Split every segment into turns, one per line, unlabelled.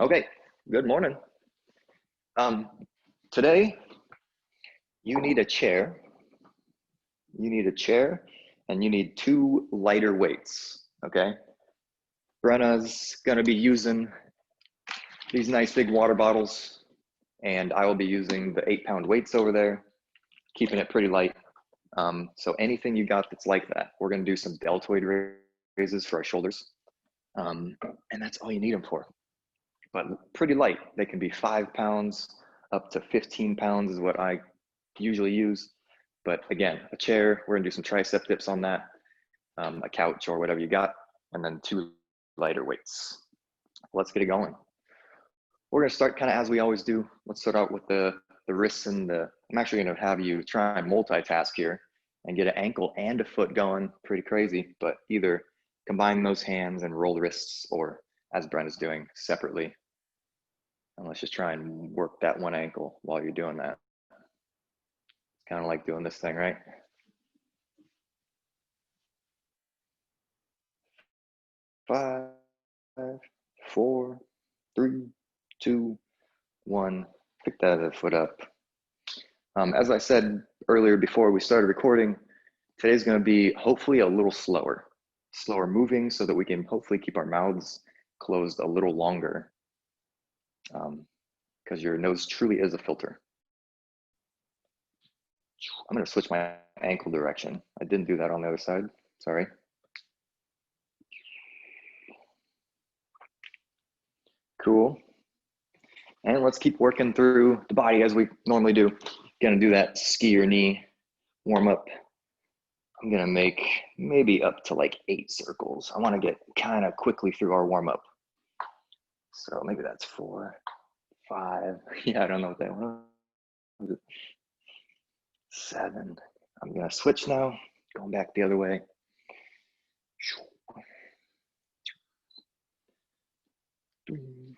Okay, good morning. Um, Today, you need a chair. You need a chair and you need two lighter weights, okay? Brenna's gonna be using these nice big water bottles and I will be using the 8-pound weights over there, keeping it pretty light. So anything you got that's like that, we're gonna do some deltoid raises for our shoulders. And that's all you need them for. But pretty light. They can be 5 pounds up to 15 pounds is what I usually use. But again, a chair, we're gonna do some tricep dips on that, a couch or whatever you got, and then two lighter weights. Let's get it going. We're gonna start kind of as we always do. Let's start out with the wrists and I'm actually gonna have you try and multitask here and get an ankle and a foot going, pretty crazy, but either combine those hands and roll the wrists or as Brent is doing separately. And let's just try and work that one ankle while you're doing that. It's kind of like doing this thing, right? 5, 4, 3, 2, 1. Pick that other foot up. As I said earlier before we started recording, today's going to be hopefully a little slower moving so that we can hopefully keep our mouths closed a little longer because your nose truly is a filter. I'm going to switch my ankle direction. I didn't do that on the other side. Sorry. Cool. And let's keep working through the body as we normally do. Gonna do that ski your knee warm up. I'm gonna make maybe up to like 8 circles. I wanna get kind of quickly through our warm up. So maybe that's 4, 5. Yeah, I don't know what that was. 7. I'm gonna switch now, going back the other way. 3,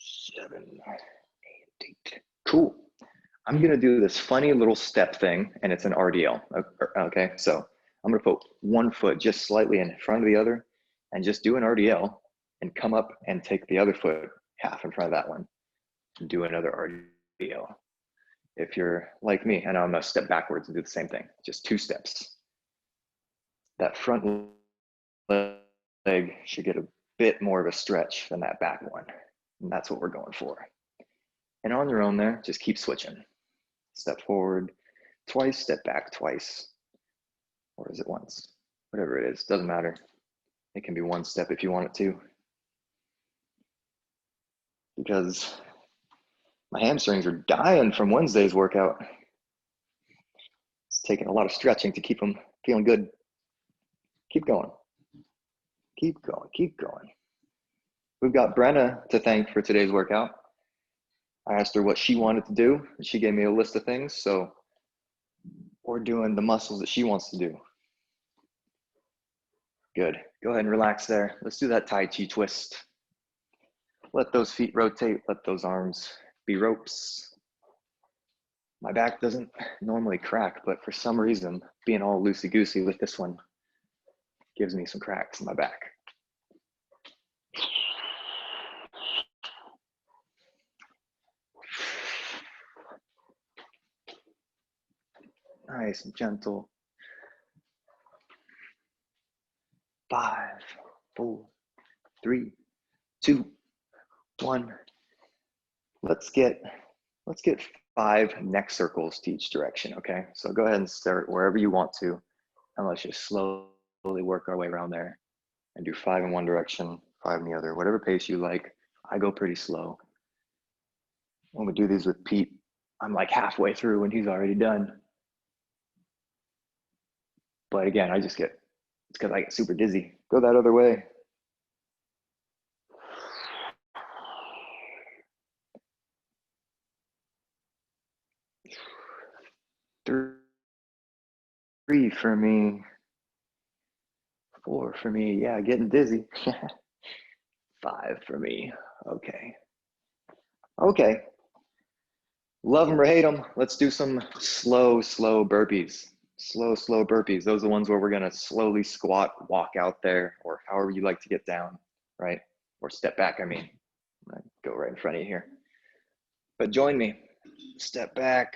7, 8. Cool. I'm gonna do this funny little step thing, and it's an RDL. Okay, so I'm gonna put one foot just slightly in front of the other, and just do an RDL, and come up and take the other foot half in front of that one, and do another RDL. If you're like me, and I'm gonna step backwards and do the same thing, just 2 steps. That front leg should get a bit more of a stretch than that back one, and that's what we're going for. And on your own there, just keep switching. Step forward twice, step back twice. Or is it once? Whatever it is, doesn't matter. It can be 1 step if you want it to. Because my hamstrings are dying from Wednesday's workout. It's taking a lot of stretching to keep them feeling good. Keep going. Keep going, keep going. We've got Brenna to thank for today's workout. I asked her what she wanted to do, and she gave me a list of things, so we're doing the muscles that she wants to do. Good. Go ahead and relax there. Let's do that Tai Chi twist. Let those feet rotate. Let those arms be ropes. My back doesn't normally crack, but for some reason, being all loosey-goosey with this one gives me some cracks in my back. Nice and gentle. 5, 4, 3, 2, 1. Let's get 5 neck circles to each direction, okay? So go ahead and start wherever you want to, and let's just slowly work our way around there and do 5 in one direction, 5 in the other, whatever pace you like. I go pretty slow. When we do these with Pete, I'm like halfway through when he's already done. But again, it's because I get super dizzy. Go that other way. 3 for me. 4 for me. Yeah, getting dizzy. 5 for me. Okay. Okay. Love them or hate them. Let's do some slow burpees. Slow burpees. Those are the ones where we're gonna slowly squat, walk out there, or however you like to get down, right? Or step back, I mean. Go right in front of you here. But join me. Step back,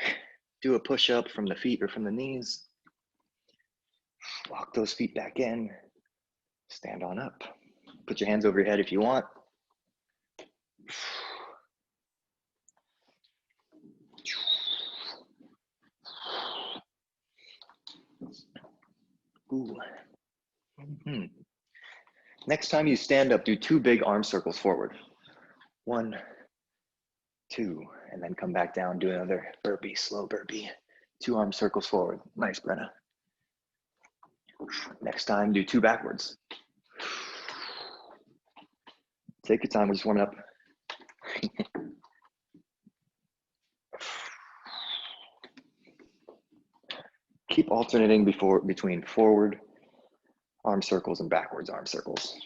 do a push-up from the feet or from the knees. Walk those feet back in. Stand on up. Put your hands over your head if you want. Ooh. Mm-hmm. Next time you stand up, do 2 big arm circles forward. 1, 2, and then come back down, do another burpee, slow burpee. 2 arm circles forward. Nice, Brenna. Next time, do 2 backwards. Take your time, we're just warming up. Keep alternating between forward arm circles and backwards arm circles.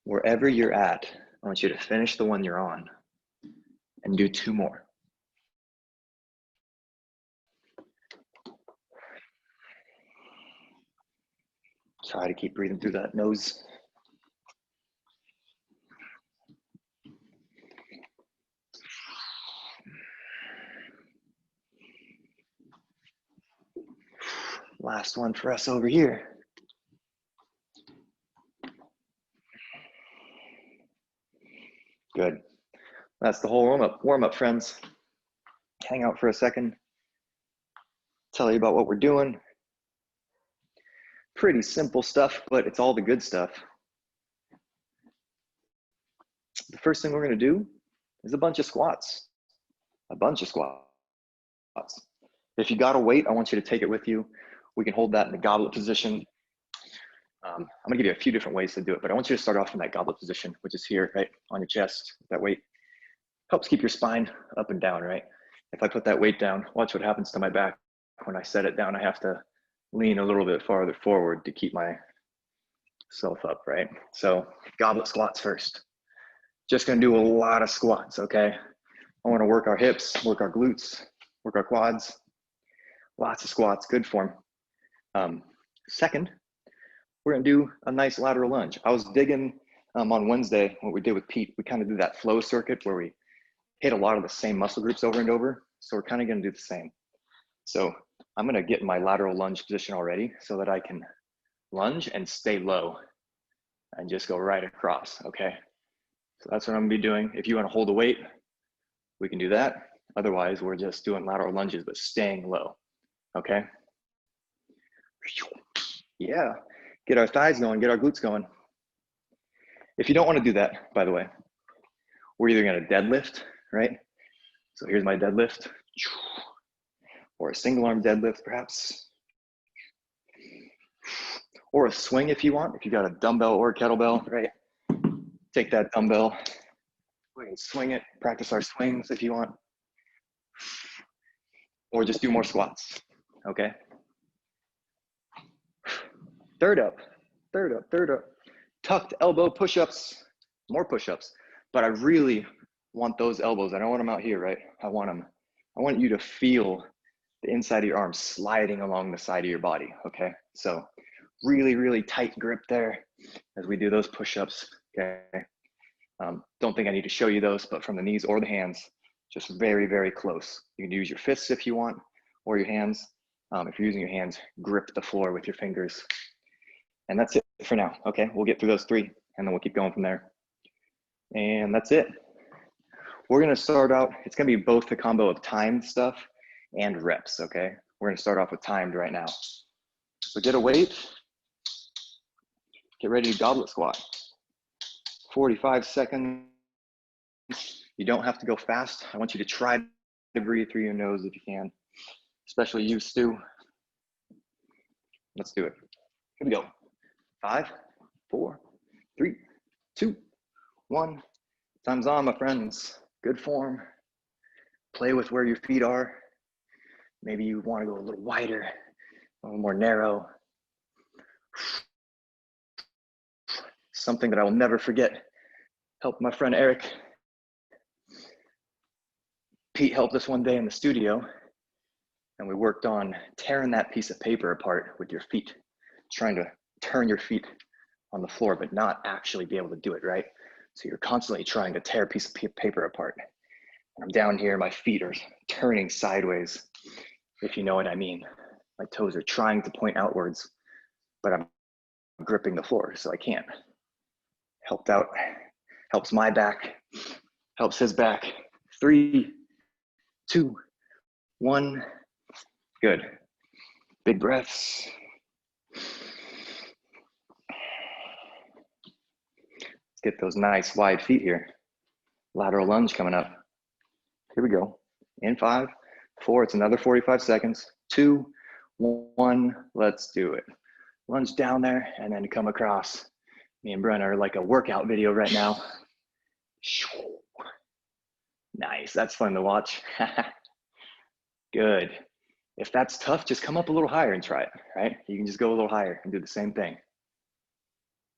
Wherever you're at, I want you to finish the one you're on and do 2 more. Try to keep breathing through that nose. Last one for us over here. Good. That's the whole warm up, friends. Hang out for a second. Tell you about what we're doing. Pretty simple stuff, but it's all the good stuff. The first thing we're gonna do is a bunch of squats. A bunch of squats. If you got a weight, I want you to take it with you. We can hold that in the goblet position. I'm gonna give you a few different ways to do it, but I want you to start off in that goblet position, which is here, right, on your chest. That weight helps keep your spine up and down, right? If I put that weight down, watch what happens to my back. When I set it down, I have to lean a little bit farther forward to keep myself up, right? So goblet squats first. Just gonna do a lot of squats, okay? I wanna work our hips, work our glutes, work our quads. Lots of squats, good form. Second, we're gonna do a nice lateral lunge. I was digging on Wednesday, what we did with Pete, we kind of do that flow circuit where we hit a lot of the same muscle groups over and over. So we're kind of gonna do the same. So I'm gonna get in my lateral lunge position already so that I can lunge and stay low and just go right across, okay? So that's what I'm gonna be doing. If you wanna hold a weight, we can do that. Otherwise, we're just doing lateral lunges, but staying low, okay? Yeah, get our thighs going, get our glutes going. If you don't wanna do that, by the way, we're either gonna deadlift, right? So here's my deadlift, or a single arm deadlift perhaps, or a swing if you want. If you got a dumbbell or a kettlebell, right? Take that dumbbell, we can swing it, practice our swings if you want, or just do more squats, okay? Third up. Tucked elbow push-ups, more push-ups, but I really want those elbows. I don't want them out here, right? I want you to feel the inside of your arms sliding along the side of your body, okay? So really, really tight grip there as we do those push-ups, okay? Don't think I need to show you those, but from the knees or the hands, just very, very close. You can use your fists if you want, or your hands. If you're using your hands, grip the floor with your fingers. And that's it for now, okay? We'll get through those 3, and then we'll keep going from there. And that's it. We're gonna start out, it's gonna be both the combo of timed stuff and reps, okay? We're gonna start off with timed right now. So get a weight, get ready to goblet squat. 45 seconds. You don't have to go fast. I want you to try to breathe through your nose if you can, especially you, Stu. Let's do it. Here we go. 5, 4, 3, 2, 1. Time's on, my friends. Good form. Play with where your feet are. Maybe you want to go a little wider, a little more narrow. something that I will never forget. Helped my friend Eric. Pete helped us one day in the studio, and we worked on tearing that piece of paper apart with your feet, trying to turn your feet on the floor, but not actually be able to do it, right? So you're constantly trying to tear a piece of paper apart. And I'm down here, my feet are turning sideways, if you know what I mean. My toes are trying to point outwards, but I'm gripping the floor, so I can't. Helped out, helps my back, helps his back. 3, 2, 1, good. Big breaths. Let's get those nice wide feet here. Lateral lunge coming up. Here we go. In 5, 4, it's another 45 seconds. 2, 1, let's do it. Lunge down there and then come across. Me and Brenna are like a workout video right now. Nice, that's fun to watch. Good. If that's tough, just come up a little higher and try it, right? You can just go a little higher and do the same thing.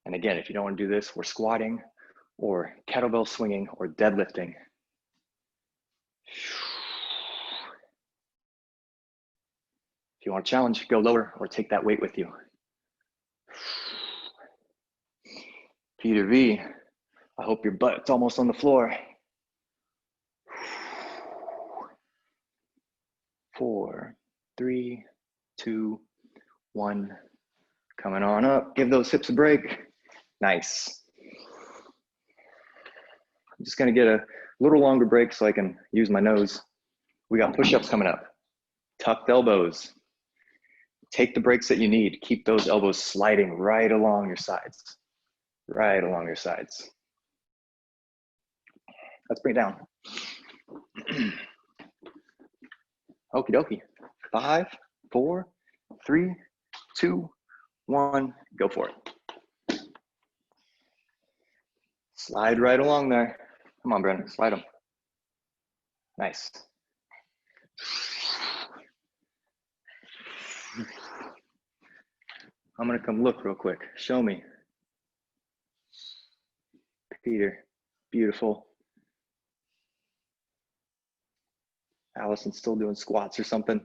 And again, if you don't want to do this, we're squatting or kettlebell swinging or deadlifting. If you want to challenge, go lower or take that weight with you. Peter V, I hope your butt's almost on the floor. 4, 3, 2, 1. Coming on up, give those hips a break. Nice. I'm just gonna get a little longer break so I can use my nose. We got push-ups coming up. Tucked elbows. Take the breaks that you need. Keep those elbows sliding right along your sides. Right along your sides. Let's bring it down. Okie dokie. 5, 4, 3, 2, 1, go for it. Slide right along there. Come on, Brennan, slide them. Nice. I'm gonna come look real quick. Show me. Peter, beautiful. Allison's still doing squats or something.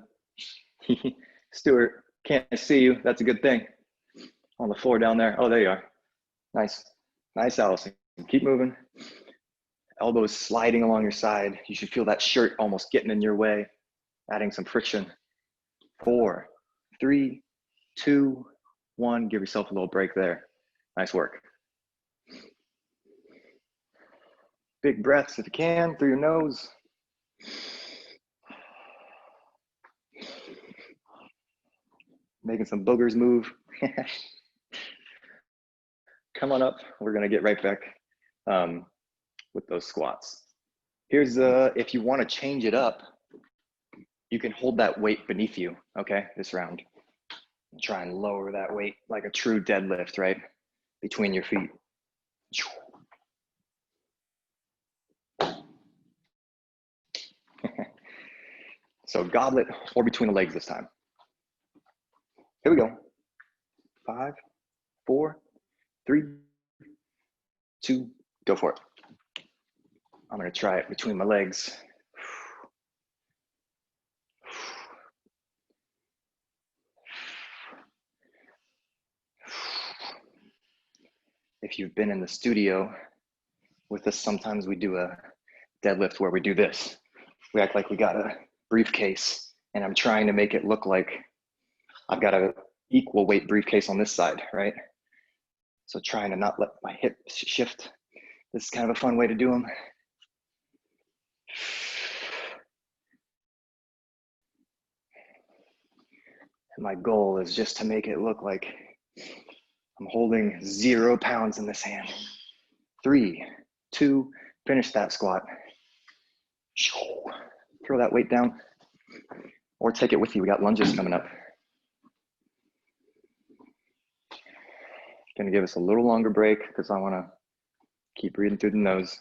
Stuart, can't see you. That's a good thing. On the floor down there. Oh, there you are. Nice. Nice, Allison. Keep moving. Elbows sliding along your side. You should feel that shirt almost getting in your way, adding some friction. 4, 3, 2, 1. Give yourself a little break there. Nice work. Big breaths if you can, through your nose. Making some boogers move. Come on up. We're gonna get right back with those squats. Here's, if you wanna change it up, you can hold that weight beneath you, okay, this round. And try and lower that weight like a true deadlift, right? Between your feet. So goblet or between the legs this time. Here we go. 5, 4, 3, 2, go for it. I'm gonna try it between my legs. If you've been in the studio with us, sometimes we do a deadlift where we do this. We act like we got a briefcase, and I'm trying to make it look like I've got a equal weight briefcase on this side, right? So trying to not let my hips shift. This is kind of a fun way to do them. And my goal is just to make it look like I'm holding 0 pounds in this hand. 3, 2, finish that squat. Throw that weight down or take it with you. We got lunges coming up. Gonna give us a little longer break because I wanna keep breathing through the nose.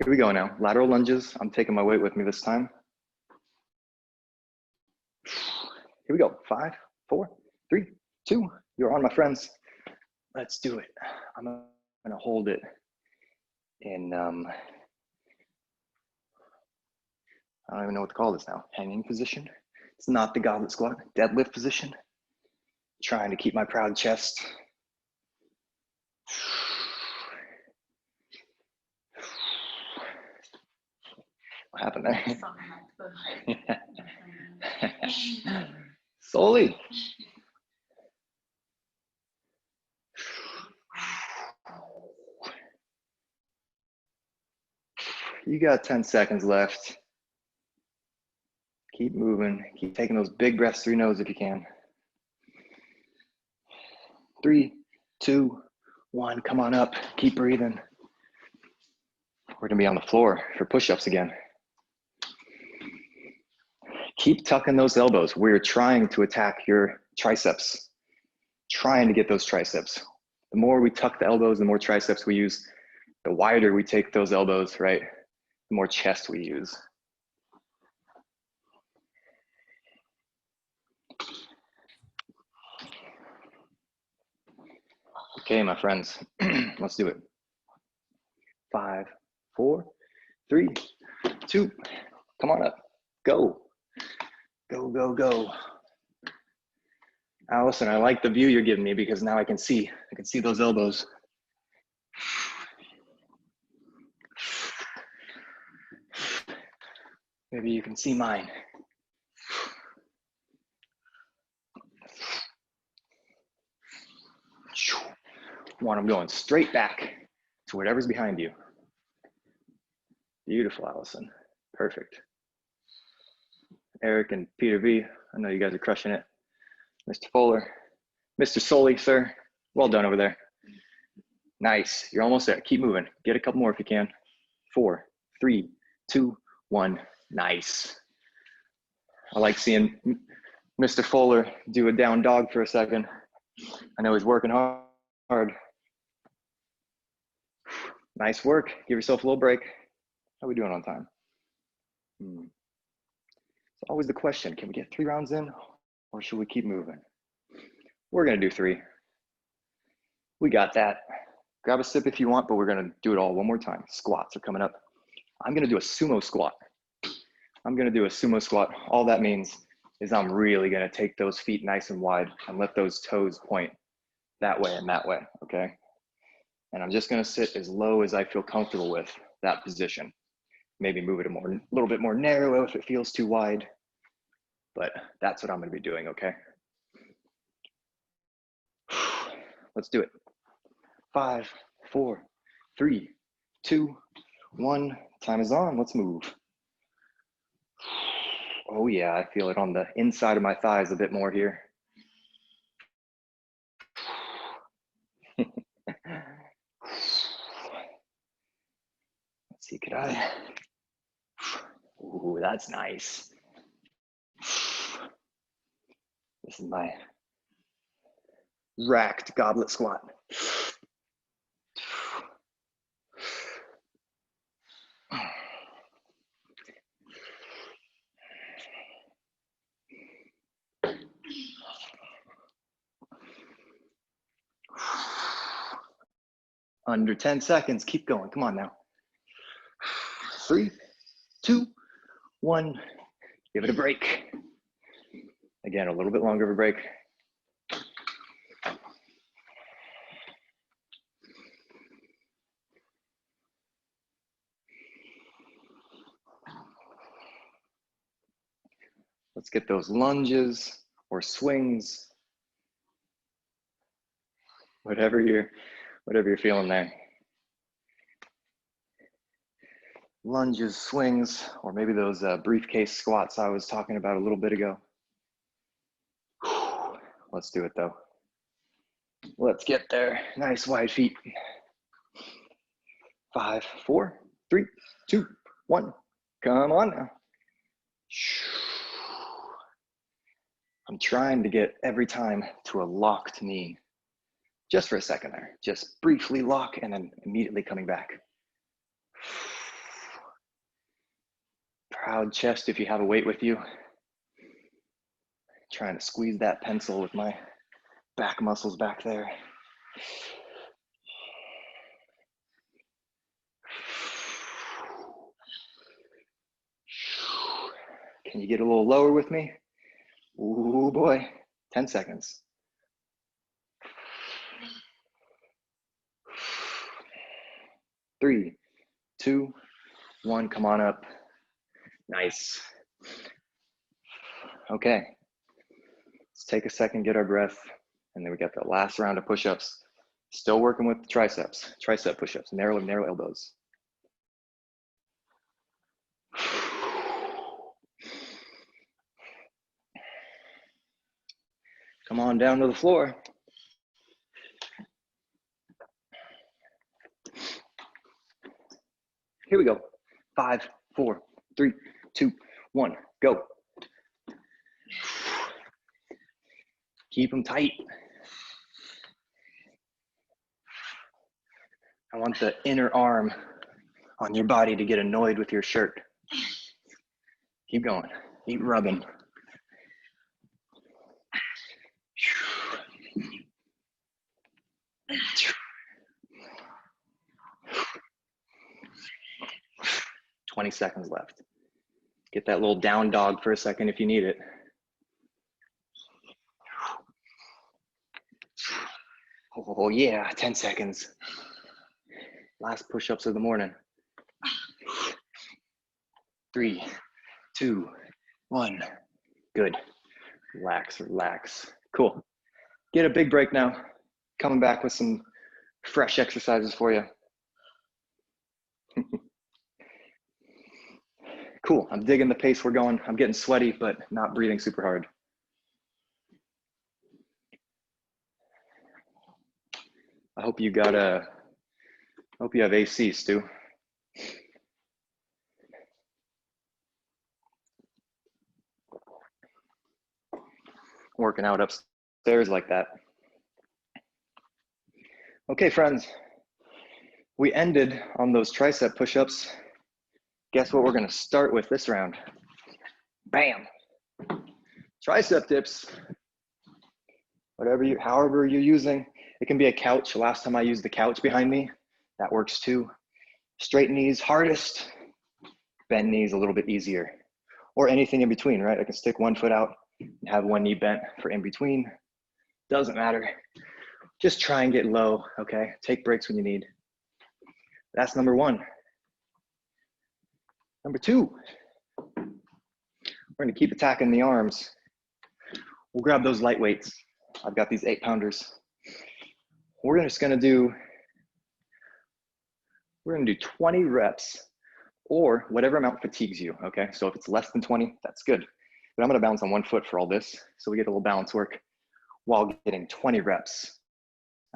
Here we go now. Lateral lunges. I'm taking my weight with me this time. Here we go. 5, 4, 3, 2. You're on, my friends. Let's do it. I'm gonna hold it in, I don't even know what to call this now. Hanging position. It's not the goblet squat. Deadlift position. Trying to keep my proud chest. What happened there? Solely. You got 10 seconds left. Keep moving. Keep taking those big breaths through your nose if you can. 3, 2, 1. Come on up. Keep breathing. We're gonna be on the floor for push-ups again. Keep tucking those elbows. We're trying to attack your triceps. Trying to get those triceps. The more we tuck the elbows, the more triceps we use. The wider we take those elbows, right? The more chest we use. Okay, my friends, let's do it. 5, 4, 3, 2, come on up. Go. Go, go, go. Allison, I like the view you're giving me because now I can see those elbows. Maybe you can see mine. Want them going straight back to whatever's behind you. Beautiful, Allison. Perfect. Eric and Peter V, I know you guys are crushing it. Mr. Fuller, Mr. Soley, sir, well done over there. Nice, you're almost there. Keep moving. Get a couple more if you can. 4, 3, 2, 1. Nice. I like seeing Mr. Fuller do a down dog for a second. I know he's working hard. Nice work. Give yourself a little break. How are we doing on time? It's always the question, can we get 3 rounds in or should we keep moving? We're gonna do 3. We got that. Grab a sip if you want, but we're gonna do it all one more time. Squats are coming up. I'm gonna do a sumo squat. All that means is I'm really gonna take those feet nice and wide and let those toes point that way and that way, okay? And I'm just gonna sit as low as I feel comfortable with that position. Maybe move it a little bit more narrow if it feels too wide, but that's what I'm gonna be doing, okay? Let's do it. 5, 4, 3, 2, 1. Time is on, let's move. Oh yeah, I feel it on the inside of my thighs a bit more here. Let's see, could I? Ooh, that's nice. This is my racked goblet squat. Under 10 seconds, keep going, come on now. 3, 2, 1, give it a break. Again, a little bit longer of a break. Let's get those lunges or swings, whatever you're feeling there. Lunges, swings, or maybe those briefcase squats I was talking about a little bit ago. Let's do it though. Let's get there. Nice wide feet. 5, 4, 3, 2, 1. Come on now. I'm trying to get every time to a locked knee. Just for a second there. Just briefly lock and then immediately coming back. Proud chest if you have a weight with you. Trying to squeeze that pencil with my back muscles back there. Can you get a little lower with me? Ooh boy, 10 seconds. 3, 2, 1, come on up. Nice. Okay, let's take a second, get our breath, and then we got the last round of push-ups. Still working with the triceps, tricep push-ups, narrow elbows. Come on down to the floor. Here we go. 5, 4, 3, 2, 1, go. Keep them tight. I want the inner arm on your body to get annoyed with your shirt. Keep going, keep rubbing. 20 seconds left. Get that little down dog for a second if you need it. Oh yeah, 10 seconds. Last push-ups of the morning. 3, 2, 1. Good. Relax, relax. Cool. Get a big break now. Coming back with some fresh exercises for you. Cool. I'm digging the pace we're going. I'm getting sweaty, but not breathing super hard. I hope you have AC, Stu. Working out upstairs like that. Okay, friends. We ended on those tricep push-ups. Guess what we're gonna start with this round? Bam! Tricep dips. However you're using. It can be a couch. Last time I used the couch behind me. That works too. Straight knees hardest. Bend knees a little bit easier. Or anything in between, right? I can stick one foot out and have one knee bent for in between. Doesn't matter. Just try and get low, okay? Take breaks when you need. That's number 1. Number 2, we're gonna keep attacking the arms. We'll grab those light weights. I've got these 8-pounders. We're just gonna do 20 reps or whatever amount fatigues you, okay? So if it's less than 20, that's good. But I'm gonna balance on one foot for all this, so we get a little balance work while getting 20 reps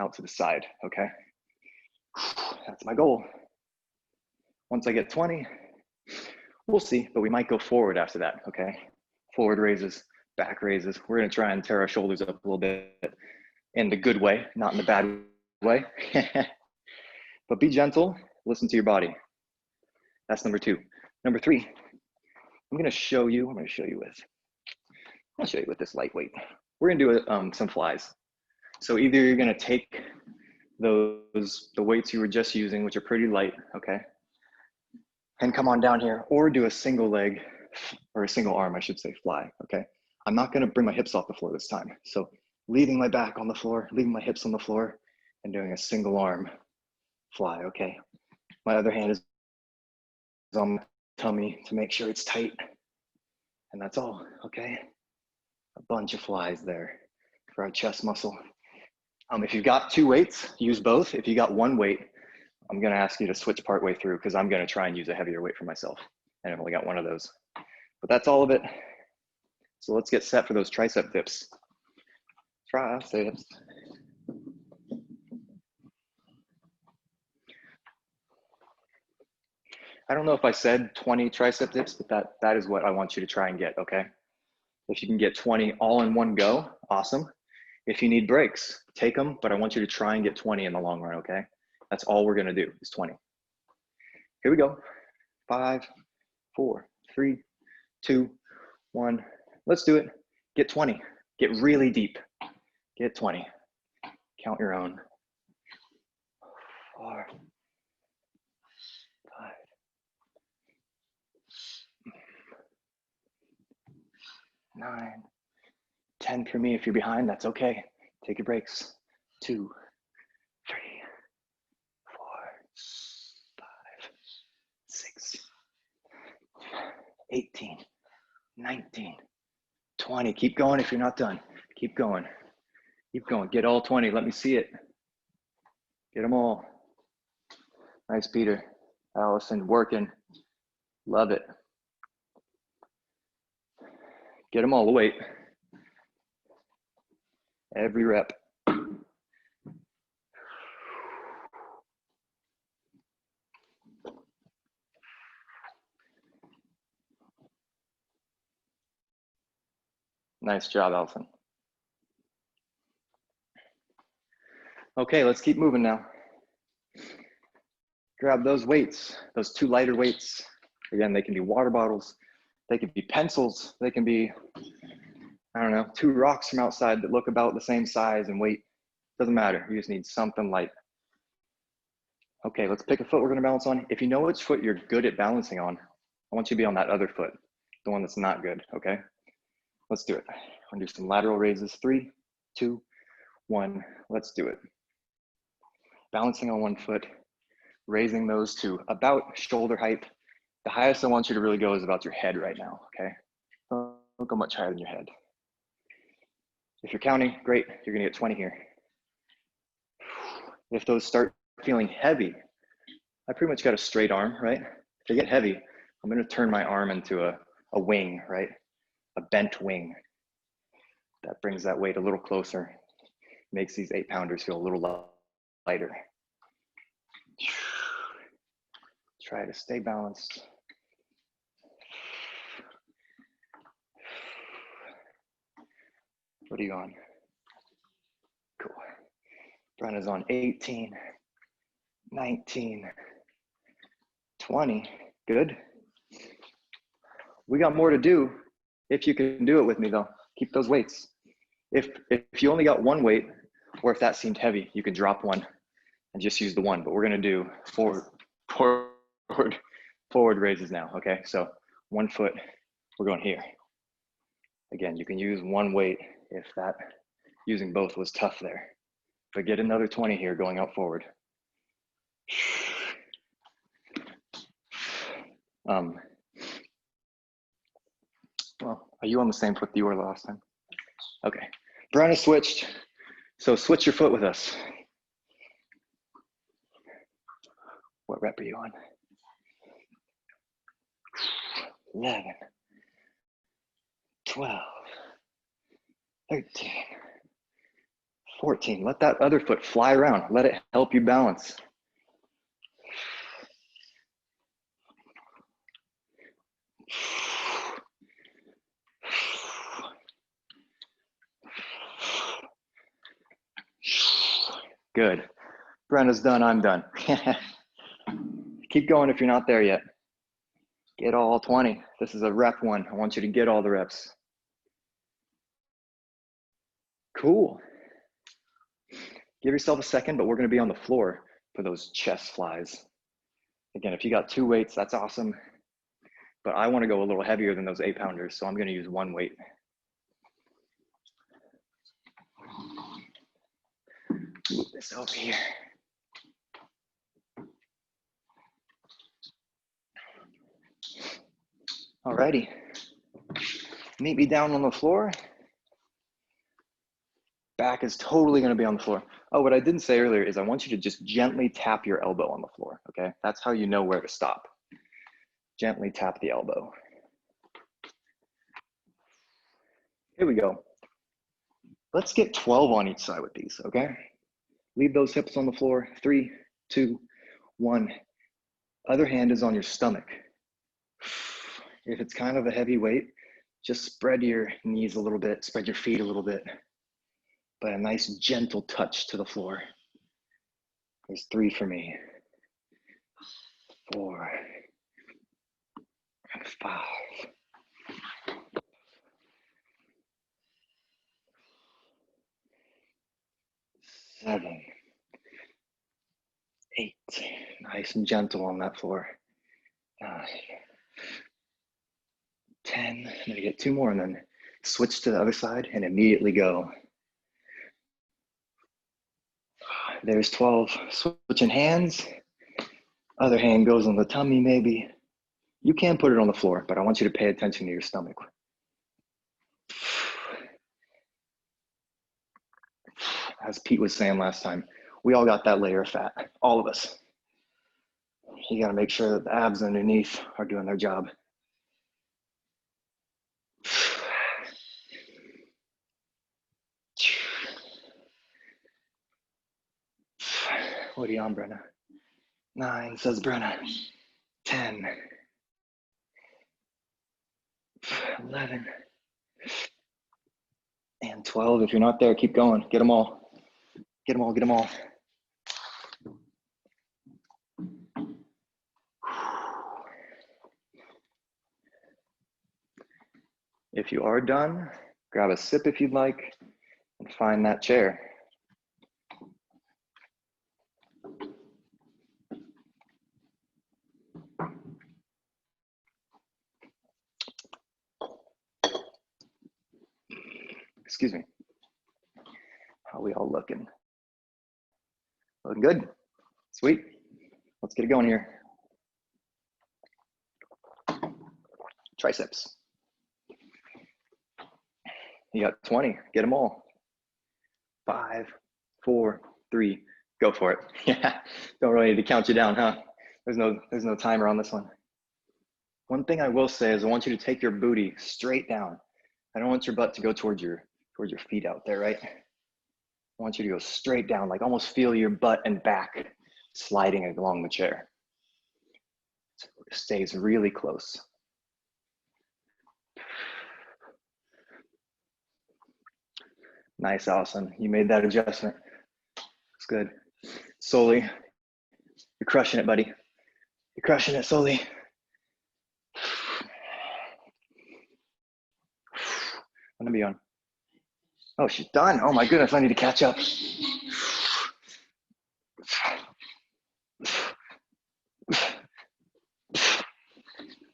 out to the side, okay? That's my goal. Once I get 20, we'll see, but we might go forward after that, okay? Forward raises, back raises. We're gonna try and tear our shoulders up a little bit in the good way, not in the bad way. But be gentle, listen to your body. That's number 2. Number 3, I'm gonna show you with this lightweight. We're gonna do some flies. So either you're gonna take the weights you were just using, which are pretty light, okay? And come on down here, or do a single leg, or a single arm, I should say, fly, okay? I'm not gonna bring my hips off the floor this time. So leaving my back on the floor, leaving my hips on the floor, and doing a single arm fly, okay? My other hand is on my tummy to make sure it's tight. And that's all, okay? A bunch of flies there for our chest muscle. If you've got 2 weights, use both. If you got 1 weight, I'm gonna ask you to switch partway through because I'm gonna try and use a heavier weight for myself. And I've only got 1 of those. But that's all of it. So let's get set for those tricep dips. Triceps. I don't know if I said 20 tricep dips, but that is what I want you to try and get, okay? If you can get 20 all in one go, awesome. If you need breaks, take them, but I want you to try and get 20 in the long run, okay? That's all we're gonna do is 20. Here we go. 5, 4, 3, 2, 1. Let's do it. Get 20. Get really deep. Get 20. Count your own. 4, 5, 9, 10 for me. If you're behind, that's okay. Take your breaks. 2, 3, 4, 5, 6, 18, 19, 20. Keep going if you're not done. Keep going. Keep going. Get all 20. Let me see it. Get them all. Nice, Peter. Allison, working. Love it. Get them all. Wait. Every rep. Nice job, Allison. Okay, let's keep moving now. Grab those weights, those 2 lighter weights. Again, they can be water bottles, they can be pencils, they can be, I don't know, 2 rocks from outside that look about the same size and weight. Doesn't matter, you just need something light. Okay, let's pick a foot we're gonna balance on. If you know which foot you're good at balancing on, I want you to be on that other foot, the one that's not good, okay? Let's do it. I'm gonna do some lateral raises. 3, 2, 1, let's do it. Balancing on one foot, raising those to about shoulder height. The highest I want you to really go is about your head right now, okay? Don't go much higher than your head. If you're counting, great, you're gonna get 20 here. If those start feeling heavy, I pretty much got a straight arm, right? If they get heavy, I'm gonna turn my arm into a wing, right? A bent wing. That brings that weight a little closer, makes these 8-pounders feel a little lighter. Try to stay balanced. What are you on? Cool. Brenna's on 18, 19, 20. Good. We got more to do. If you can do it with me though, keep those weights. If you only got one weight, or if that seemed heavy, you could drop one and just use the one. But we're gonna do forward raises now, okay? So 1 foot, we're going here. Again, you can use one weight if that using both was tough there. But get another 20 here going out forward. Well, are you on the same foot you were last time? Okay, Brenna switched. So switch your foot with us. What rep are you on? 11, 12, 13, 14. Let that other foot fly around. Let it help you balance. Good. Brenda's done, I'm done. Keep going if you're not there yet. Get all 20. This is a rep one. I want you to get all the reps. Cool. Give yourself a second, but we're gonna be on the floor for those chest flies. Again, if you got 2 weights, that's awesome. But I wanna go a little heavier than those 8-pounders, so I'm gonna use 1 weight. Move this over here. Alrighty, meet me down on the floor. Back is totally gonna be on the floor. Oh, what I didn't say earlier is I want you to just gently tap your elbow on the floor, okay? That's how you know where to stop. Gently tap the elbow. Here we go. Let's get 12 on each side with these, okay? Leave those hips on the floor. 3, 2, 1. Other hand is on your stomach. If it's kind of a heavy weight, just spread your knees a little bit, spread your feet a little bit, but a nice gentle touch to the floor. There's 3 for me. 4, 5, 7, 8. Nice and gentle on that floor. 9, 10. I'm gonna get 2 more and then switch to the other side and immediately go. There's 12. Switching hands. Other hand goes on the tummy maybe. You can put it on the floor, but I want you to pay attention to your stomach. As Pete was saying last time, we all got that layer of fat, all of us. You gotta make sure that the abs underneath are doing their job. What are you on, Brenna? 9, says Brenna. 10, 11, and 12. If you're not there, keep going. Get them all. Get them all, get them all. If you are done, grab a sip if you'd like, and find that chair. Excuse me. How are we all looking? Looking good? Sweet. Let's get it going here. Triceps. You got 20, get them all. 5, 4, 3, go for it. Yeah, don't really need to count you down, huh? There's no timer on this one. One thing I will say is I want you to take your booty straight down. I don't want your butt to go towards your feet out there, right? I want you to go straight down, like almost feel your butt and back sliding along the chair. So it stays really close. Nice, Allison. You made that adjustment. It's good. Slowly. You're crushing it, buddy. You're crushing it slowly. I'm gonna be on. Oh, she's done. Oh my goodness, I need to catch up.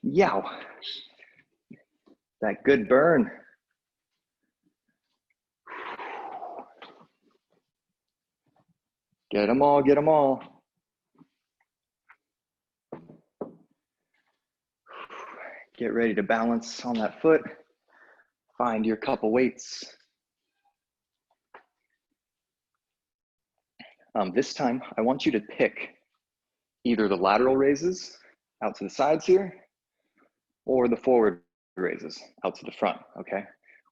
Yow. That good burn. Get them all, get them all. Get ready to balance on that foot. Find your couple weights. This time, I want you to pick either the lateral raises out to the sides here, or the forward raises out to the front, okay?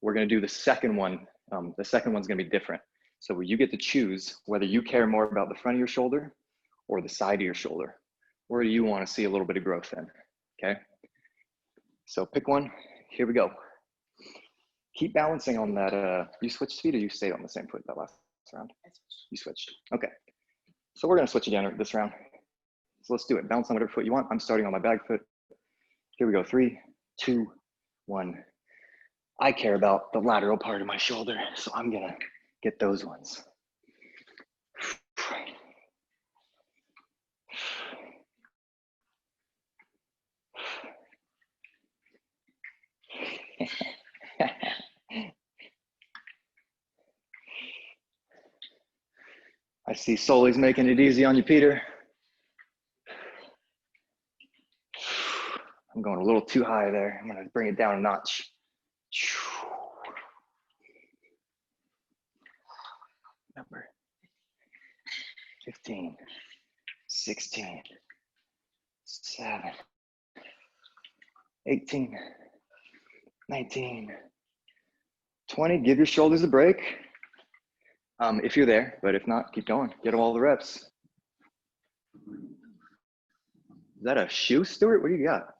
We're gonna do the second one. The second one's gonna be different. So you get to choose whether you care more about the front of your shoulder or the side of your shoulder. Where do you wanna see a little bit of growth in, okay? So pick one, here we go. Keep balancing on that, you switched feet or you stayed on the same foot that last round? You switched, okay. So we're gonna switch again this round. So let's do it, balance on whatever foot you want. I'm starting on my back foot. Here we go, 3, 2, 1. I care about the lateral part of my shoulder, so I'm gonna get those ones. I see Sully's making it easy on you, Peter. I'm going a little too high there. I'm gonna bring it down a notch. Number 15, 16, 7, 18, 19, 20. Give your shoulders a break. If you're there, but if not, keep going. Get all the reps. Is that a shoe, Stuart? What do you got?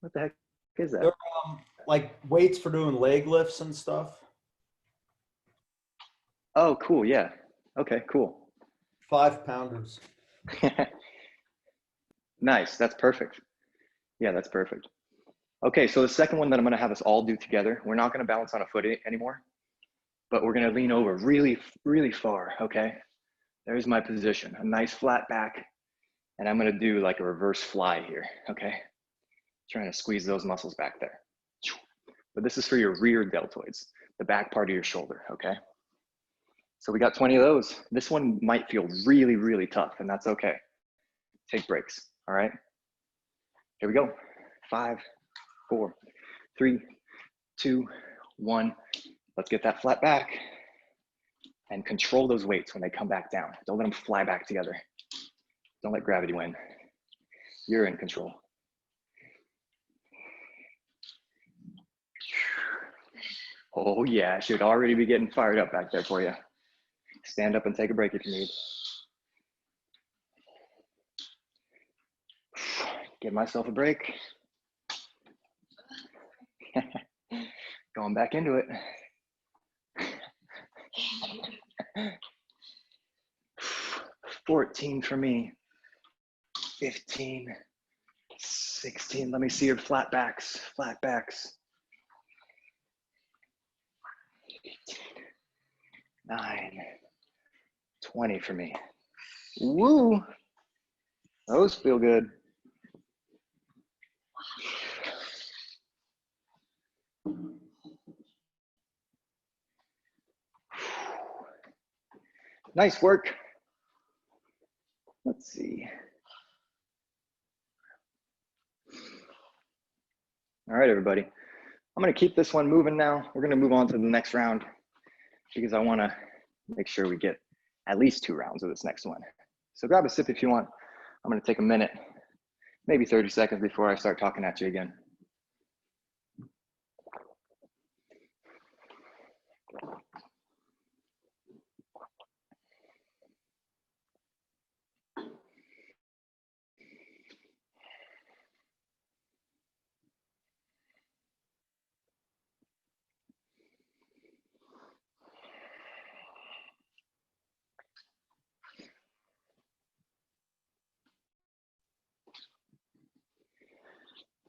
What the heck is that?
They're like weights for doing leg lifts and stuff.
Oh, cool. Yeah. Okay, cool.
5-pounders.
Nice, that's perfect. Yeah, that's perfect. Okay, so the second one that I'm gonna have us all do together, we're not gonna balance on a foot anymore, but we're gonna lean over really, really far, okay? There's my position, a nice flat back, and I'm gonna do like a reverse fly here, okay? Trying to squeeze those muscles back there. But this is for your rear deltoids, the back part of your shoulder, okay? So we got 20 of those. This one might feel really, really tough, and that's okay. Take breaks, all right? Here we go. 5, 4, 3, 2, 1. Let's get that flat back and control those weights when they come back down. Don't let them fly back together. Don't let gravity win. You're in control. Oh yeah, I should already be getting fired up back there for you. Stand up and take a break if you need. Give myself a break. Going back into it. 14 for me. 15, 16. Let me see your flat backs, flat backs. 18, 9, 20 for me. Woo! Those feel good. Nice work. Let's see. All right, everybody. I'm gonna keep this one moving now. We're gonna move on to the next round because I wanna make sure we get at least 2 rounds of this next one. So grab a sip if you want. I'm gonna take a minute, maybe 30 seconds before I start talking at you again.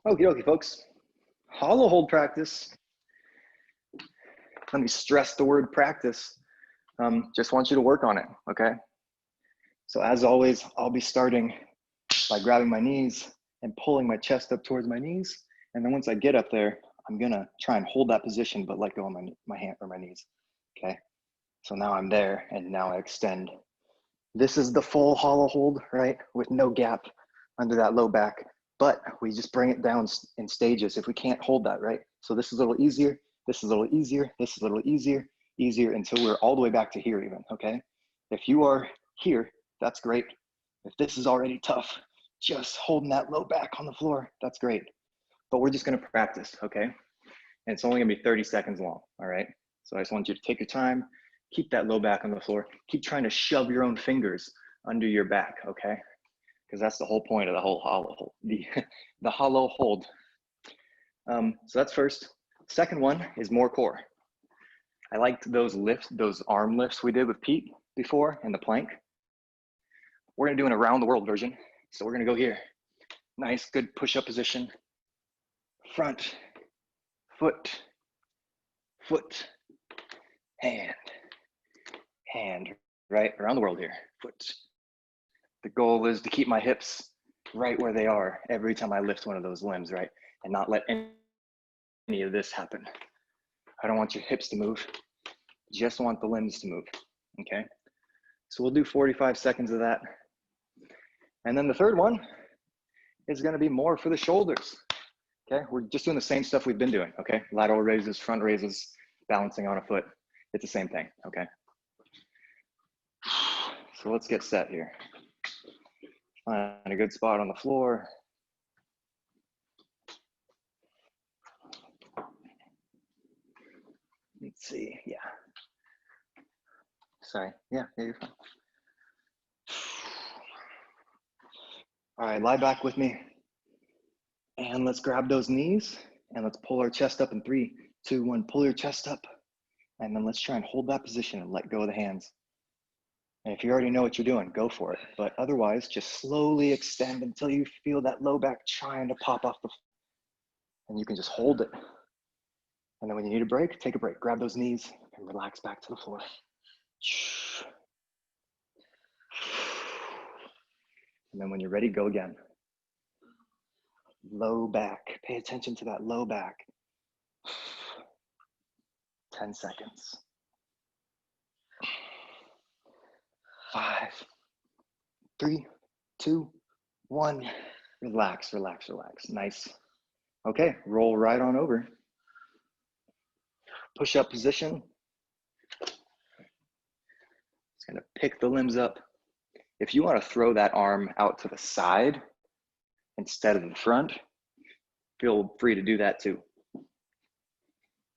Okie dokie, folks. Hollow hold practice. Let me stress the word practice. Just want you to work on it, okay? So as always, I'll be starting by grabbing my knees and pulling my chest up towards my knees. And then once I get up there, I'm gonna try and hold that position, but let go of my hand or my knees, okay? So now I'm there and now I extend. This is the full hollow hold, right? With no gap under that low back, but we just bring it down in stages if we can't hold that, right? So this is a little easier, this is a little easier, this is a little easier, easier until we're all the way back to here even, okay? If you are here, that's great. If this is already tough, just holding that low back on the floor, that's great. But we're just gonna practice, okay? And it's only gonna be 30 seconds long, all right? So I just want you to take your time, keep that low back on the floor, keep trying to shove your own fingers under your back, okay? Because that's the whole point of the whole hollow hold, the hollow hold. So that's first. Second one is more core. I liked those lifts, those arm lifts we did with Pete before in the plank. We're gonna do an around the world version. So we're gonna go here. Nice, good push-up position. Front, foot, foot, hand, hand, right? Around the world here, foot. The goal is to keep my hips right where they are every time I lift one of those limbs, right? And not let any of this happen. I don't want your hips to move, just want the limbs to move, okay? So we'll do 45 seconds of that. And then the third one is gonna be more for the shoulders, okay? We're just doing the same stuff we've been doing, okay? Lateral raises, front raises, balancing on a foot. It's the same thing, okay? So let's get set here. Find a good spot on the floor. Let's see, yeah. Sorry, yeah, you're fine. All right, lie back with me. And let's grab those knees and let's pull our chest up in 3, 2, 1. Pull your chest up. And then let's try and hold that position and let go of the hands. And if you already know what you're doing, go for it. But otherwise, just slowly extend until you feel that low back trying to pop off the floor. And you can just hold it. And then when you need a break, take a break. Grab those knees and relax back to the floor. And then when you're ready, go again. Low back. Pay attention to that low back. 10 seconds. 5, 3, 2, 1. Relax, relax, relax. Nice. Okay, roll right on over. Push-up position. Just gonna pick the limbs up. If you want to throw that arm out to the side instead of the front, feel free to do that too.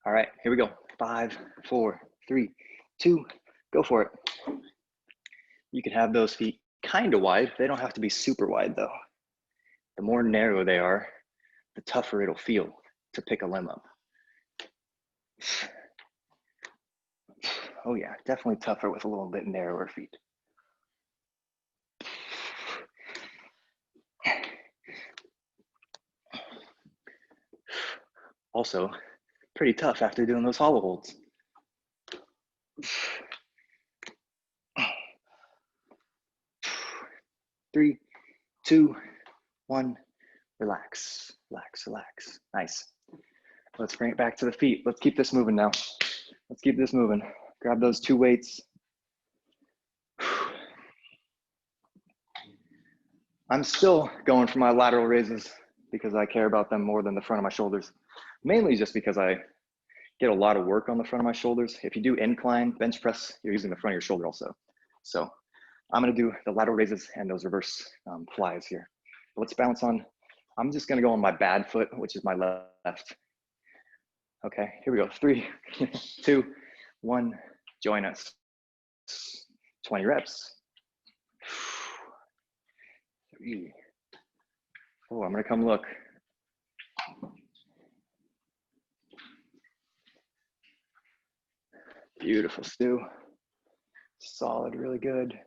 All right, here we go. 5, 4, 3, 2, go for it. You can have those feet kind of wide. They don't have to be super wide though. The more narrow they are, the tougher it'll feel to pick a limb up. Oh yeah, definitely tougher with a little bit narrower feet. Also, pretty tough after doing those hollow holds. 3, 2, 1, relax, relax, relax. Nice. Let's bring it back to the feet. Let's keep this moving now. Let's keep this moving. Grab those 2 weights. I'm still going for my lateral raises because I care about them more than the front of my shoulders. Mainly just because I get a lot of work on the front of my shoulders. If you do incline bench press, you're using the front of your shoulder also. So I'm gonna do the lateral raises and those reverse flies here. Let's bounce on. I'm just gonna go on my bad foot, which is my left. Okay, here we go. 3, 2, 1, join us. 20 reps. 3, 4, I'm gonna come look. Beautiful, Stu. Solid, really good.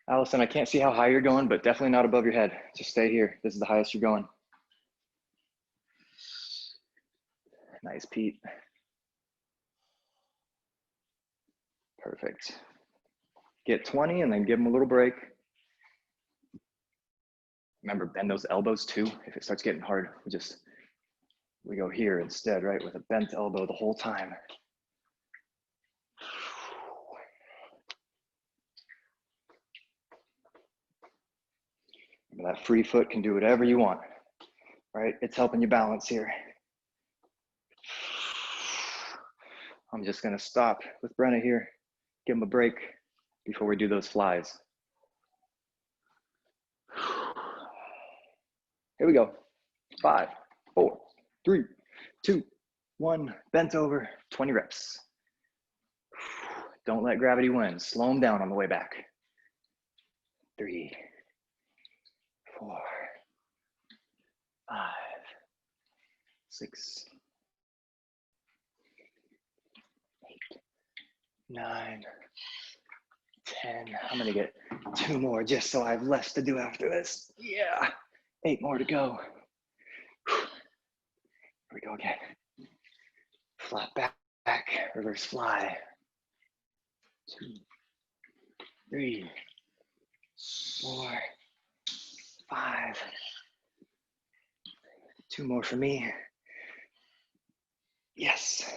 Allison, I can't see how high you're going, but definitely not above your head. Just stay here. This is the highest you're going. Nice, Pete. Perfect. Get 20 and then give them a little break. Remember, bend those elbows too. If it starts getting hard, we go here instead, right? With a bent elbow the whole time. Remember, that free foot can do whatever you want, right? It's helping you balance here. I'm just gonna stop with Brenna here. Give him a break before we do those flies. Here we go. 5, 4, 3, 2, 1. Bent over, 20 reps. Don't let gravity win. Slow them down on the way back. 3, 4, 5, 6, 8, 9, 10. I'm gonna get 2 more just so I have less to do after this. Yeah, 8 more to go. Here we go again. Flat back, reverse fly. 2, 3, 4, 5. 2 more for me. Yes.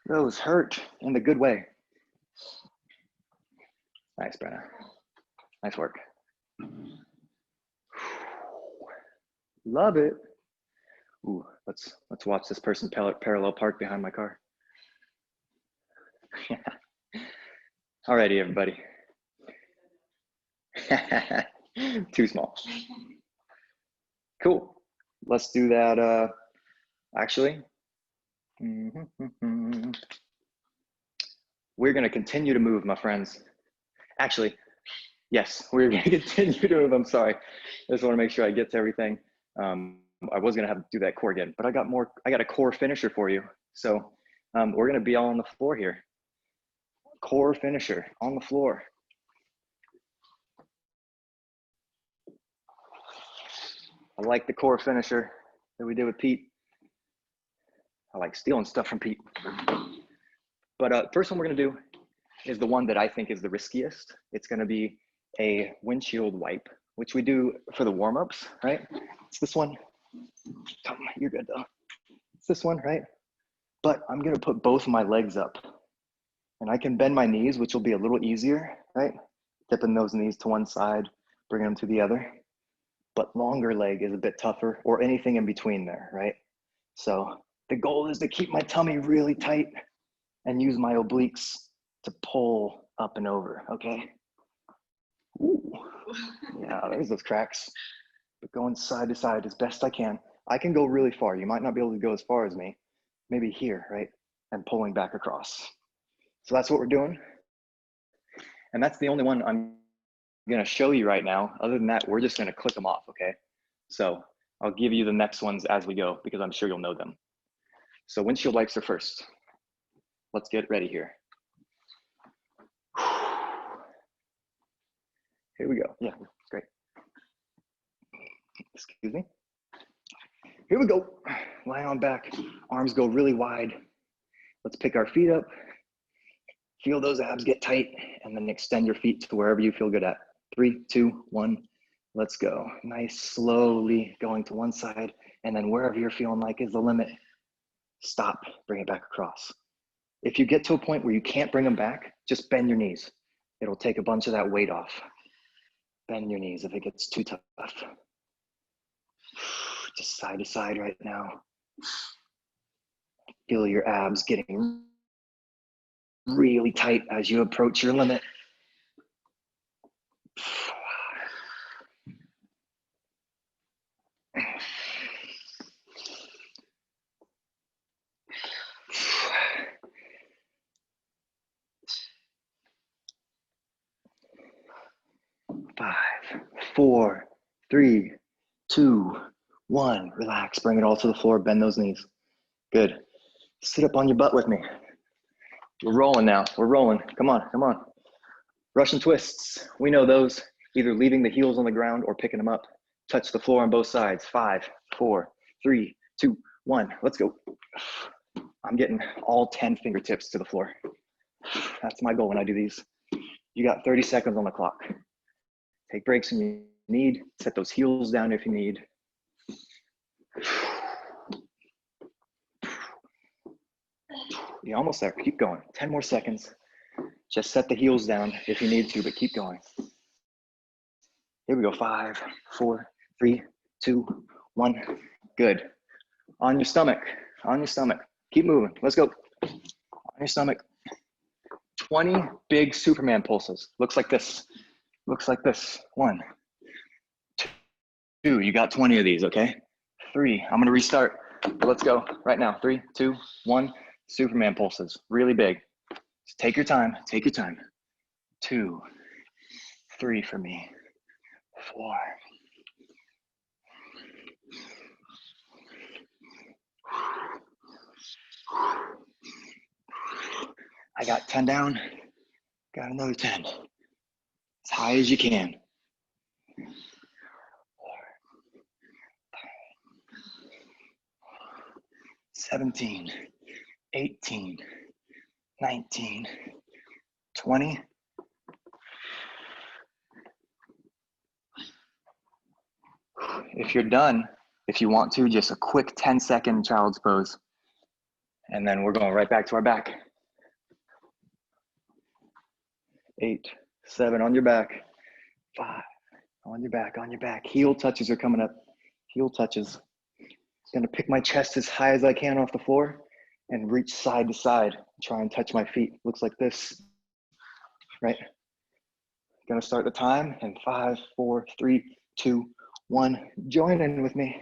Those hurt in the good way. Nice, Brenna. Nice work. Love it. Ooh, let's watch this person parallel park behind my car. Alrighty, everybody. Too small. Cool. Let's do that. Actually, we're going to continue to move, my friends. Actually, yes, we're going to continue to move. I'm sorry. I just want to make sure I get to everything. I was going to have to do that core again, but I got a core finisher for you. So we're going to be all on the floor here. Core finisher on the floor. I like the core finisher that we did with Pete. I like stealing stuff from Pete. But first one we're gonna do is the one that I think is the riskiest. It's gonna be a windshield wipe, which we do for the warm-ups, right? It's this one. You're good though. It's this one, right? But I'm gonna put both my legs up and I can bend my knees, which will be a little easier, right? Tipping those knees to one side, bringing them to the other. But longer leg is a bit tougher, or anything in between there, right? So the goal is to keep my tummy really tight and use my obliques to pull up and over, okay? Ooh. Yeah, there's those cracks. But going side to side as best I can. I can go really far. You might not be able to go as far as me. Maybe here, right? And pulling back across. So that's what we're doing. And that's the only one I'm gonna show you right now. Other than that, we're just gonna click them off, okay? So I'll give you the next ones as we go because I'm sure you'll know them. So windshield wipes are first. Let's get ready here. Here we go. Yeah, great. Excuse me. Here we go. Lie on back. Arms go really wide. Let's pick our feet up. Feel those abs get tight and then extend your feet to wherever you feel good at. 3, 2, 1. Let's go. Nice, slowly going to one side and then wherever you're feeling like is the limit, stop, bring it back across. If you get to a point where you can't bring them back, just bend your knees. It'll take a bunch of that weight off. Bend your knees if it gets too tough. Just side to side right now. Feel your abs getting really tight as you approach your limit. Five, 4, 3, 2, 1. Relax, bring it all to the floor, bend those knees. Good. Sit up on your butt with me. We're rolling now, we're rolling. Come on, come on. Russian twists, we know those. Either leaving the heels on the ground or picking them up. Touch the floor on both sides. 5, 4, 3, 2, 1. Let's go. I'm getting all 10 fingertips to the floor. That's my goal when I do these. You got 30 seconds on the clock. Take breaks when you need. Set those heels down if you need. You're almost there. Keep going. 10 more seconds. Just set the heels down if you need to, but keep going. Here we go. 5, 4, 3, 2, 1. Good. On your stomach. On your stomach. Keep moving. Let's go. On your stomach. 20 big Superman pulses. Looks like this. Looks like this. 1, 2. You got 20 of these, okay? 3. I'm gonna restart. Let's go right now. 3, 2, 1. Superman pulses. Really big. Just take your time. Take your time. 2, 3 for me. 4. I got 10 down. Got another 10. As high as you can. 4, 17, 18, 19, 20. If you're done, if you want to, just a quick 10-second child's pose. And then we're going right back to our back. 8, 7, on your back. 5, on your back, on your back. Heel touches are coming up. Heel touches. Gonna pick my chest as high as I can off the floor and reach side to side. Try and touch my feet. Looks like this, right? Gonna start the time in 5, 4, 3, 2, 1. Join in with me.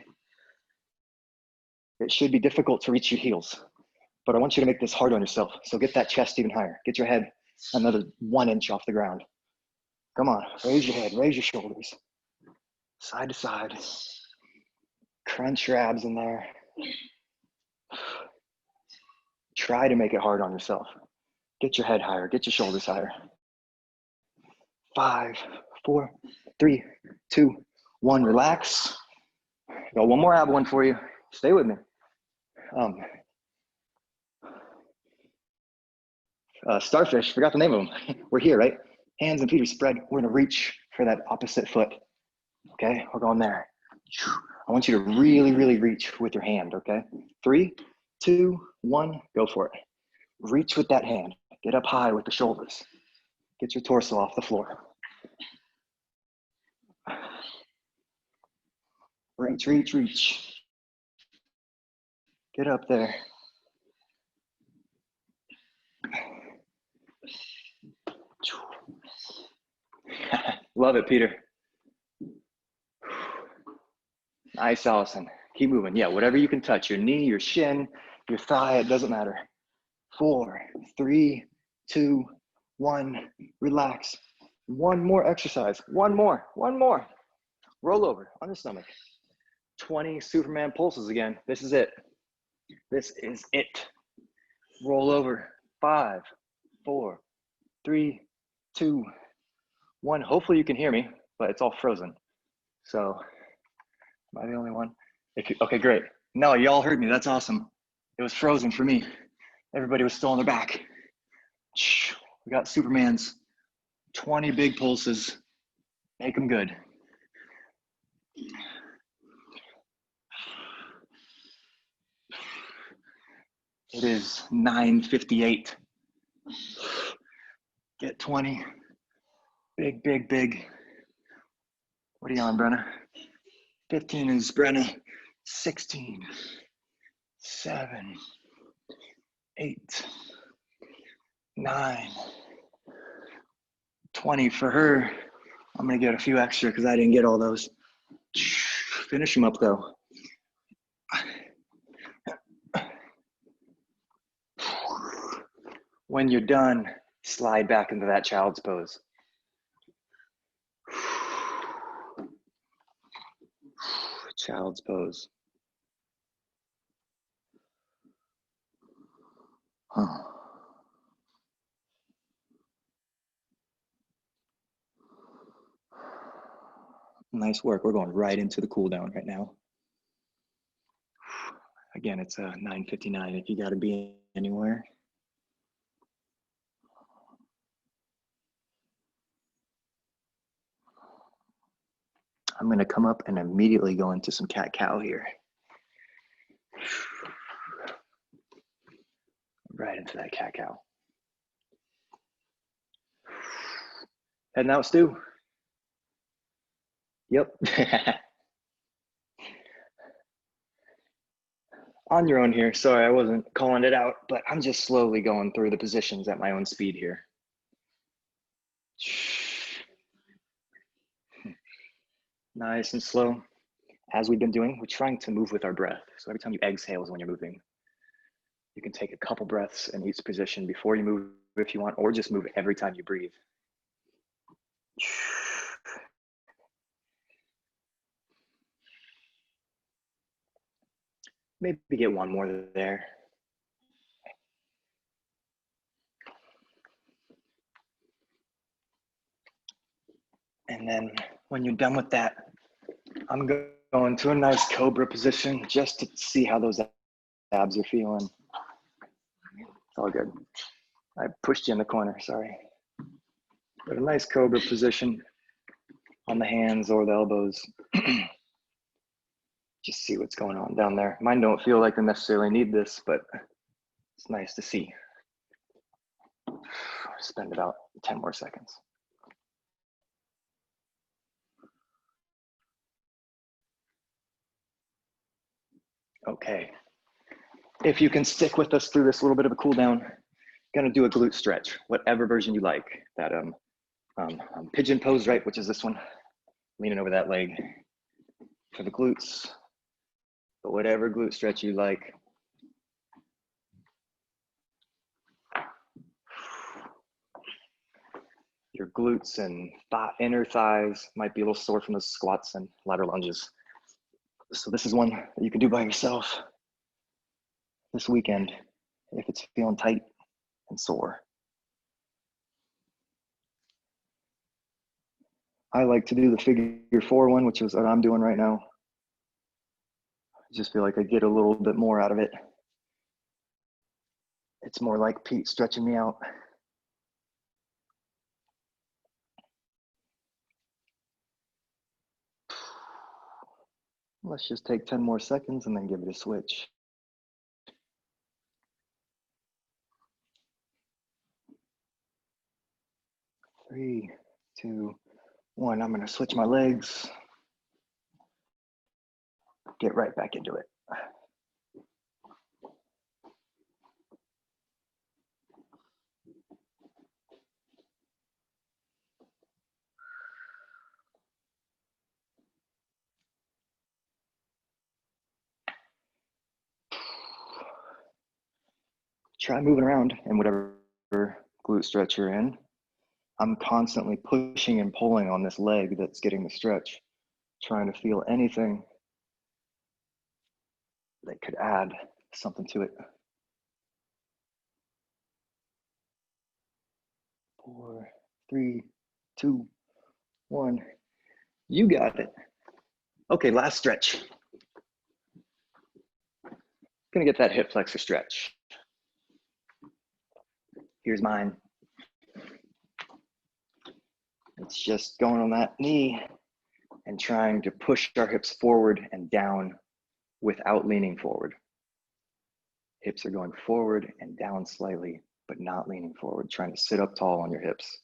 It should be difficult to reach your heels, but I want you to make this hard on yourself. So get that chest even higher. Get your head another 1 inch off the ground. Come on, raise your head, raise your shoulders. Side to side. Crunch your abs in there. Try to make it hard on yourself. Get your head higher, get your shoulders higher. 5, 4, 3, 2, 1, relax. Got one more ab one for you. Stay with me. Starfish, forgot the name of them. We're here, right? Hands and feet are spread. We're gonna reach for that opposite foot. Okay, we're going there. I want you to really, really reach with your hand, okay? 3, 2, 1, go for it. Reach with that hand. Get up high with the shoulders. Get your torso off the floor. Reach, reach, reach. Get up there. Love it, Peter. Nice, Allison. Keep moving. Yeah, whatever you can touch, your knee, your shin, your thigh, it doesn't matter. 4, 3, 2, 1, relax. One more exercise. One more. Roll over on your stomach. 20 Superman pulses again. This is it. This is it. Roll over. 5, 4, 3, 2, 1. Hopefully you can hear me, but it's all frozen. So, am I the only one? Okay, great. No, y'all heard me. That's awesome. It was frozen for me. Everybody was still on their back. We got Superman's 20 big pulses. Make them good. It is 9:58. Get 20. Big, big, big. What are you on, Brenna? 15 is Brenna. 16, 7, 8, 9, 20 for her. I'm gonna get a few extra because I didn't get all those. Finish them up though. When you're done, slide back into that child's pose. Child's pose. Nice work. We're going right into the cool down right now. Again, it's 9:59 if you got to be anywhere. I'm going to come up and immediately go into some cat-cow here. Right into that cat-cow. Heading out, Stu? Yep. On your own here. Sorry, I wasn't calling it out, but I'm just slowly going through the positions at my own speed here. Nice and slow. As we've been doing, we're trying to move with our breath. So every time you exhale is when you're moving. You can take a couple breaths in each position before you move if you want, or just move every time you breathe. Maybe get one more there. And then when you're done with that, I'm going to a nice cobra position just to see how those abs are feeling. It's all good. I pushed you in the corner, sorry. But a nice cobra position on the hands or the elbows. Just see what's going on down there. Mine don't feel like they necessarily need this, but it's nice to see. Spend about 10 more seconds. Okay. If you can stick with us through this little bit of a cool down, gonna do a glute stretch, whatever version you like. That pigeon pose, right, which is this one, leaning over that leg for the glutes, but whatever glute stretch you like. Your glutes and inner thighs might be a little sore from the squats and ladder lunges. So this is one that you can do by yourself this weekend if it's feeling tight and sore. I like to do the figure 4 one, which is what I'm doing right now. I just feel like I get a little bit more out of it. It's more like Pete stretching me out. Let's just take 10 more seconds and then give it a switch. Three, two, one. I'm going to switch my legs. Get right back into it. Try moving around in whatever glute stretch you're in. I'm constantly pushing and pulling on this leg that's getting the stretch, trying to feel anything that could add something to it. 4, 3, 2, 1. You got it. Okay, last stretch. Gonna get that hip flexor stretch. Here's mine. It's just going on that knee and trying to push our hips forward and down without leaning forward. Hips are going forward and down slightly, but not leaning forward, trying to sit up tall on your hips.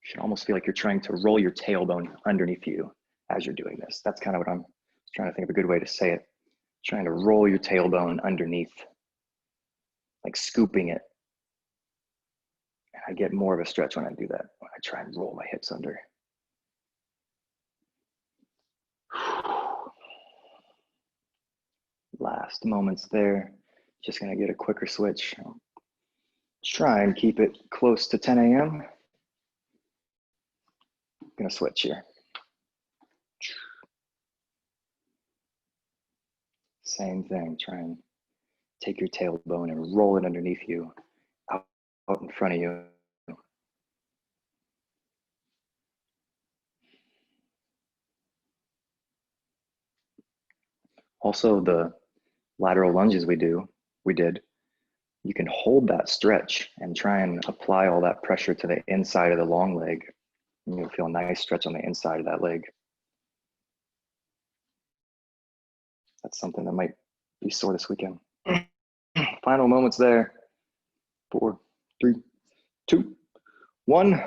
You should almost feel like you're trying to roll your tailbone underneath you as you're doing this. That's kind of what I'm trying to think of a good way to say it. Trying to roll your tailbone underneath, like scooping it. And I get more of a stretch when I do that, when I try and roll my hips under. Last moments there. Just gonna get a quicker switch. Try and keep it close to 10 a.m. Gonna switch here. Same thing, try and take your tailbone and roll it underneath you, out in front of you. Also, the lateral lunges we did, you can hold that stretch and try and apply all that pressure to the inside of the long leg. And you'll feel a nice stretch on the inside of that leg. That's something that might be sore this weekend. Final moments there. 4, 3, 2, 1.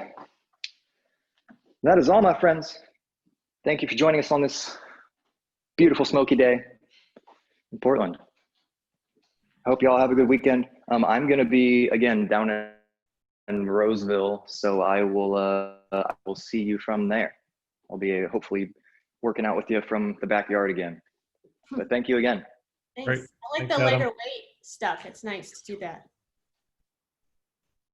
That is all, my friends. Thank you for joining us on this beautiful smoky day in Portland. I hope you all have a good weekend. I'm going to be, again, down in Roseville, so I will see you from there. I'll be hopefully working out with you from the backyard again. But thank you again.
Thanks.
Great.
I like
Thanks,
the
Adam.
lighter weight stuff. It's nice to do that.